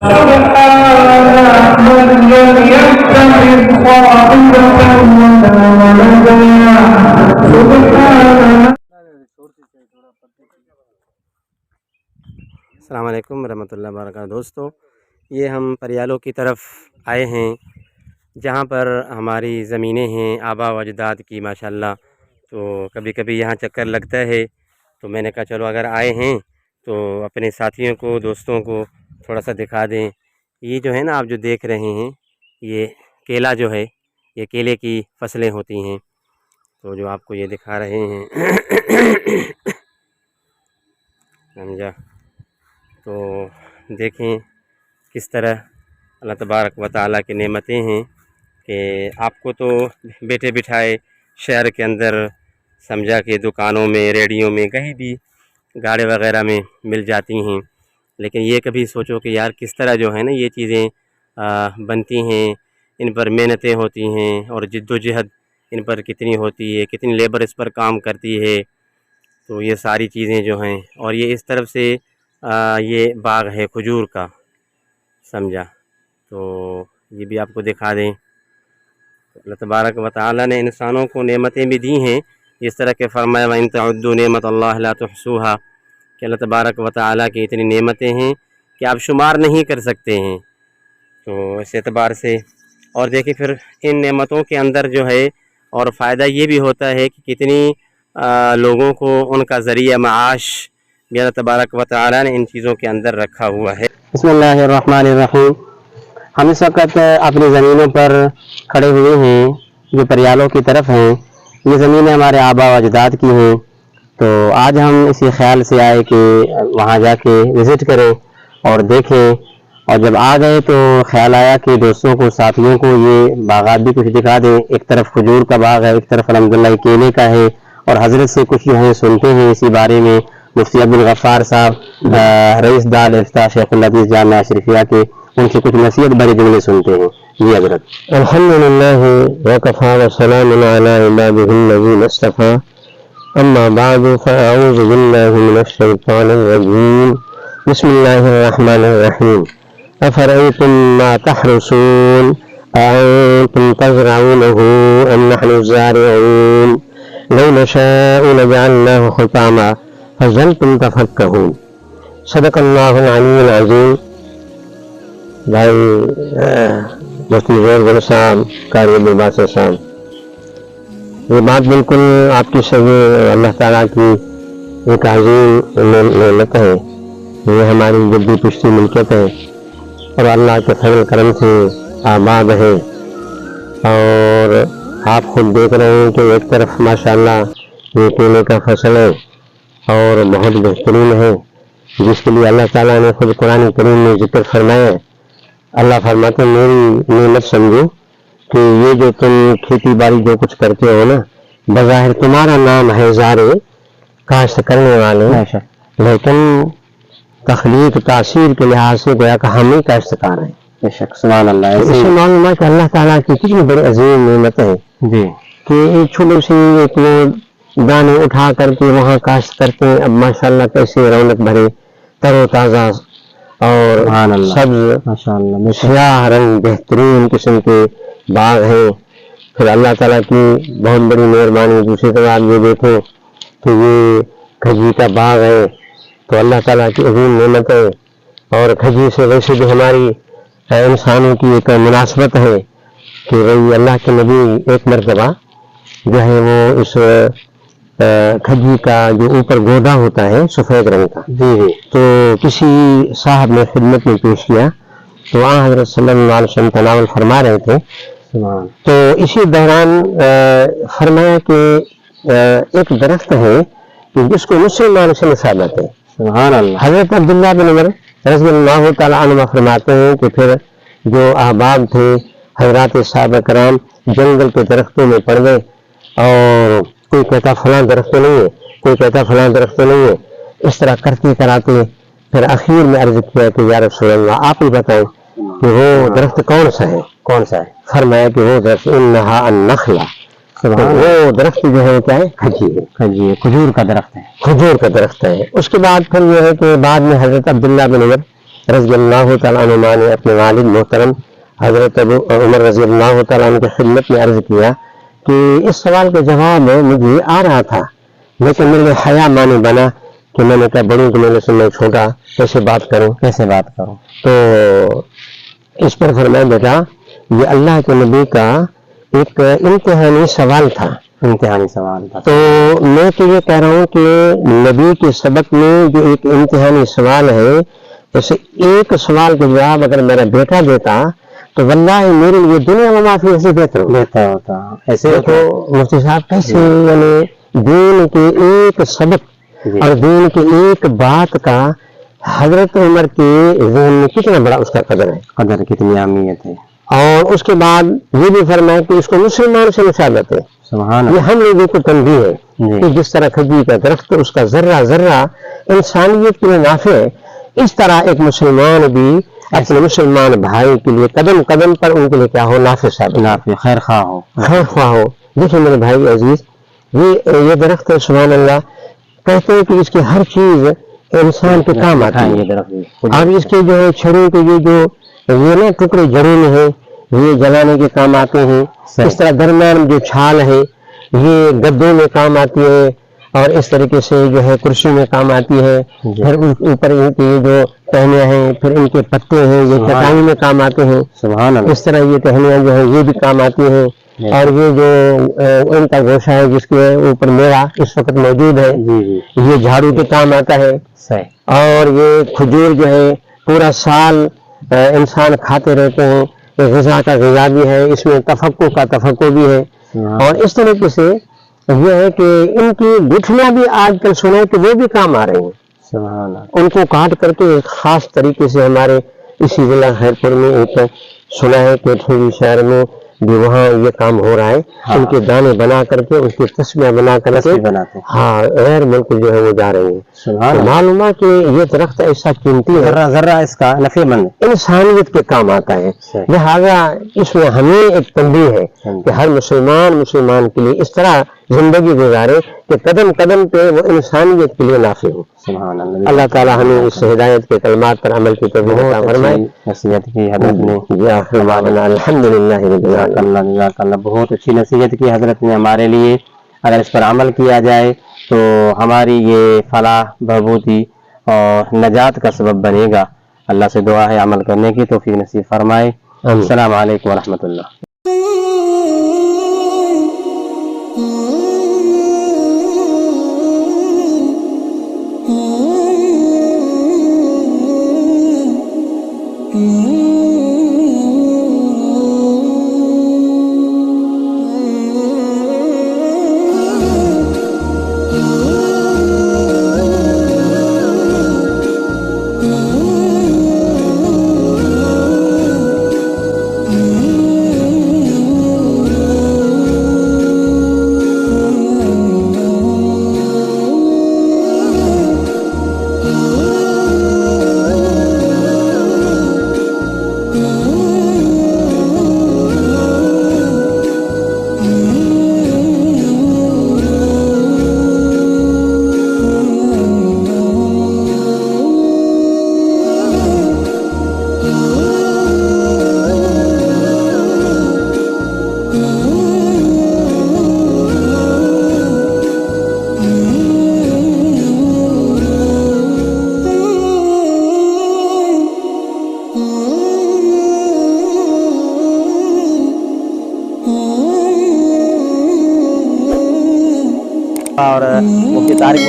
السلام علیکم ورحمۃ اللہ وبرکاتہ۔ دوستو، یہ ہم پریالوں کی طرف آئے ہیں جہاں پر ہماری زمینیں ہیں آبا و اجداد کی ماشاءاللہ۔ تو کبھی کبھی یہاں چکر لگتا ہے تو میں نے کہا چلو اگر آئے ہیں تو اپنے ساتھیوں کو دوستوں کو تھوڑا سا دکھا دیں۔ یہ جو ہے نا آپ جو دیکھ رہے ہیں یہ کیلا جو ہے، یہ کیلے کی فصلیں ہوتی ہیں، تو جو آپ کو یہ دکھا رہے ہیں سمجھا۔ تو دیکھیں کس طرح اللہ تبارک و تعالیٰ کی نعمتیں ہیں کہ آپ کو تو بیٹھے بٹھائے شہر کے اندر سمجھا کہ دکانوں میں، ریڑیوں میں، کہیں بھی گاڑی وغیرہ میں مل جاتی ہیں، لیکن یہ کبھی سوچو کہ یار کس طرح جو ہے نا یہ چیزیں بنتی ہیں، ان پر محنتیں ہوتی ہیں اور جد و جہد ان پر کتنی ہوتی ہے، کتنی لیبر اس پر کام کرتی ہے۔ تو یہ ساری چیزیں جو ہیں، اور یہ اس طرف سے یہ باغ ہے کھجور کا، سمجھا۔ تو یہ بھی آپ کو دکھا دیں۔ اللہ تبارک و تعالیٰ نے انسانوں کو نعمتیں بھی دی ہیں، جس طرح کہ فرمایا وَإِن تَعُدُّوا نِعْمَتَ اللَّهِ لَا تُحْصُوهَا، کہ اللہ تبارک و تعالیٰ کی اتنی نعمتیں ہیں کہ آپ شمار نہیں کر سکتے ہیں۔ تو اس اعتبار سے اور دیکھیں پھر ان نعمتوں کے اندر جو ہے اور فائدہ یہ بھی ہوتا ہے کہ کتنی لوگوں کو ان کا ذریعہ معاش بھی اللہ تبارک و تعالیٰ نے ان چیزوں کے اندر رکھا ہوا ہے۔ بسم اللہ الرحمن الرحیم۔ ہم اس وقت اپنی زمینوں پر کھڑے ہوئے ہیں جو پریالوں کی طرف ہیں۔ یہ زمینیں ہمارے آبا و اجداد کی ہیں، تو آج ہم اسی خیال سے آئے کہ وہاں جا کے وزٹ کریں اور دیکھیں، اور جب آ گئے تو خیال آیا کہ دوستوں کو، ساتھیوں کو یہ باغات بھی کچھ دکھا دیں۔ ایک طرف کھجور کا باغ ہے، ایک طرف الحمدللہ کیلے کا ہے، اور حضرت سے کچھ جو ہے سنتے ہیں اسی بارے میں۔ مفتی عبدالغفار صاحب رئیس دار افتاء شیخ الحدیث جامعہ اشرفیہ کے، ان سے کچھ نصیحت بھرے جملے سنتے ہیں۔ جی حضرت۔ الحمدللہ وکفی وسلام علی عبادہ الذین اصطفی، اما بعد فاعوذ باللہ من الشیطان الرجیم، بسم اللہ الرحمن الرحیم۔ افرأیتم ما تحرثون اانتم تزرعونہ ام نحن الزارعون لو نشاء لجعلناه حطاما فظلتم تفکہون۔ صدق اللہ العلی العظیم۔ بھائی مفتی زیر صاحب، قاری عبدالباسط صاحب، یہ بات بالکل آپ کی صحیح، اللہ تعالیٰ کی ایک عظیم نعمت ہے، یہ ہماری جدی پشتی ملکیت ہے اور اللہ کے فضل کرم سے آباد ہے۔ اور آپ خود دیکھ رہے ہیں کہ ایک طرف ماشاءاللہ یہ کیلے کا فصل ہے اور بہت بہترین ہے، جس کے لیے اللہ تعالیٰ نے خود قرآن کریم میں ذکر فرمایا ہے۔ اللہ فرماتے ہیں میری نعمت سمجھو کہ یہ جو تم کھیتی باڑی جو کچھ کرتے ہو نا، بظاہر تمہارا نام ہے زارع، کاشت کرنے والے، لیکن تخلیق تاثیر کے لحاظ سے گویا کہ ہم ہی کاشتکار ہیں۔ بے شک، سبحان اللہ۔ اس سے معلوم ہے کہ اللہ تعالیٰ کی کتنی بڑی عظیم نعمت ہے جی کہ ایک چھوٹی سی ایک دانے اٹھا کر کے وہاں کاشت کرتے ہیں، اب ماشاءاللہ کیسے رونق بھرے، تر و تازہ اور سبز سیاہ رنگ بہترین قسم کے باغ ہیں۔ پھر اللہ تعالیٰ کی بہت بڑی مہربانی دوسری طرح آپ یہ دیکھیں کہ یہ کھجی کا باغ ہے، تو اللہ تعالیٰ کی عظیم نعمت ہے۔ اور کھجی سے ویسے بھی ہماری انسانوں کی ایک مناسبت ہے کہ وہی اللہ کے نبی ایک مرتبہ جو ہے وہ اس کھجی کا جو اوپر گودا ہوتا ہے سفید رنگ کا، تو کسی صاحب نے خدمت میں پیش کیا، تو وہاں حضرت صلی اللہ علیہ وسلم تناول فرما رہے تھے، تو اسی دوران فرمایا کہ ایک درخت ہے جس کو مسلمان سے نسبت ہے۔ سبحان اللہ۔ حضرت عبداللہ بن عمر رضی اللہ تعالیٰ عنہ فرماتے ہیں کہ پھر جو احباب تھے حضرات صحابہ کرام جنگل کے درختوں میں پڑ گئے، اور کوئی کہتا فلاں درخت تو نہیں ہے، کوئی کہتا فلاں درخت تو نہیں ہے، اس طرح کرتے کراتے پھر اخیر میں عرض کیا کہ یا رسول اللہ آپ ہی بتائیں کہ وہ درخت کون سا ہے؟ فرمایا کہ وہ درخت انہا النخلہ، وہ درخت جو ہے کیا ہے؟ کھجی ہے، کھجور کا درخت ہے، کھجور کا درخت ہے۔ اس کے بعد پھر یہ ہے کہ بعد میں حضرت عبداللہ بن عمر رضی اللہ تعالیٰ عنہ نے اپنے والد محترم حضرت ابو عمر رضی اللہ تعالیٰ عنہ کی خدمت میں عرض کیا کہ اس سوال کا جواب مجھے آ رہا تھا لیکن میرے لیے حیا معنی بنا کہ میں نے کہا بڑوں کو میرے سے میں چھوٹا کیسے بات کروں. تو اس پر فرمایا بیٹا یہ اللہ کے نبی کا ایک امتحانی سوال تھا. تو میں تو یہ کہہ رہا ہوں کہ نبی کے سبق میں جو ایک امتحانی سوال ہے اسے ایک سوال کا جواب اگر میرا بیٹا دیتا تو واللہ میرے لیے دنیا میں معافی سے بہتر ہوتا. ایسے تو مفتی صاحب کیسے یعنی دین کے ایک سبق اور دین کی ایک بات کا حضرت عمر کے ذہن میں کتنا بڑا اس کا قدر ہے, کتنی اہمیت ہے. اور اس کے بعد یہ بھی فرمایا کہ اس کو مسلمان سے مشابہت ہے. یہ ہم لوگوں کو تنبیہ ہے کہ جس طرح کھجور کا درخت اس کا ذرہ ذرہ انسانیت کے لیے نافع ہے, اس طرح ایک مسلمان بھی اپنے مسلمان بھائی کے لیے قدم قدم پر ان کے لیے کیا ہو نافع ثابت, خیر خواہ ہو. دیکھیں میرے بھائی عزیز یہ درخت ہے سبحان اللہ, کہتے ہیں کہ اس کی ہر چیز انسان کے کام آتی ہے. اور اس کے جو ہے چھڑوں کے یہ نا ٹکڑے جڑوں میں ہیں یہ جلانے کے کام آتے ہیں. اس طرح درمیان جو چھال ہے یہ گدوں میں کام آتی ہے اور اس طریقے سے جو ہے کرسی میں کام آتی ہے. پھر اوپر ان کے جو ٹہنیاں ہیں پھر ان کے پتے ہیں یہ چٹائی میں کام آتے ہیں. اس طرح یہ ٹہنیاں جو ہے یہ بھی کام آتی ہیں. اور یہ جو ان کا گوشہ ہے جس کے اوپر میوہ اس وقت موجود ہے یہ جھاڑو کے کام آتا ہے. اور یہ کھجور جو ہے پورا سال انسان کھاتے رہتے ہیں, غذا کا غذا بھی ہے, اس میں تفقع کا تفقع بھی ہے. اور اس طریقے سے یہ ہے کہ ان کی گٹھلیاں بھی آج کل سنے کہ وہ بھی کام آ رہی ہیں. ان کو کاٹ کر کے خاص طریقے سے ہمارے اسی ضلع خیرپور میں ایک سنا ہے کہ تھوڑی شہر میں بھی وہاں یہ کام ہو رہا ہے. ان کے دانے بنا کر کے اس کی تسبیح بنا کر کے غیر ملک جو ہے وہ جا رہے ہیں. معلوم ہے کہ یہ درخت ایسا قیمتی ہے ذرہ اس کا نفع مند انسانیت کے کام آتا ہے. لہذا اس میں ہمیں ایک تنبیہ ہے کہ ہر مسلمان کے لیے اس طرح زندگی گزارے کہ قدم قدم پہ وہ انسانیت کے لیے نافع ہو. اللہ تعالیٰ ہمیں اس ہدایت کے کلمات پر عمل کی توفیق عطا فرمائے. نصیحت کی حضرت نے الحمدللہ اللہ بہت اچھی نصیحت کی حضرت نے ہمارے لیے. اگر اس پر عمل کیا جائے تو ہماری یہ فلاح بہبودی اور نجات کا سبب بنے گا. اللہ سے دعا ہے عمل کرنے کی توفیق نصیب فرمائے. السلام علیکم ورحمۃ اللہ. اور مفتی طارق